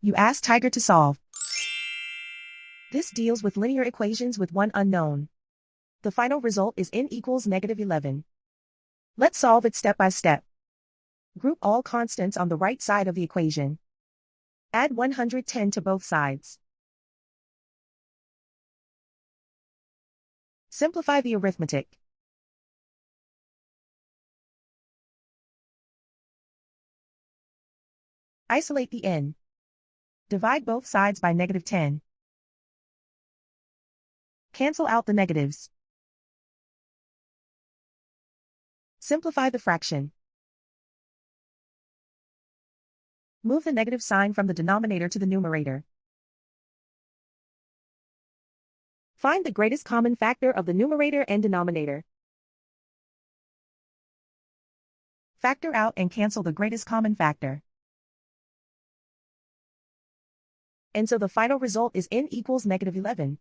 You ask Tiger to solve. This deals with linear equations with one unknown. The final result is n equals -11. Let's solve it step by step. Group all constants on the right side of the equation. Add 110 to both sides. Simplify the arithmetic. Isolate the n. Divide both sides by -10. Cancel out the negatives. Simplify the fraction. Move the negative sign from the denominator to the numerator. Find the greatest common factor of the numerator and denominator. Factor out and cancel the greatest common factor. And so the final result is n equals -11.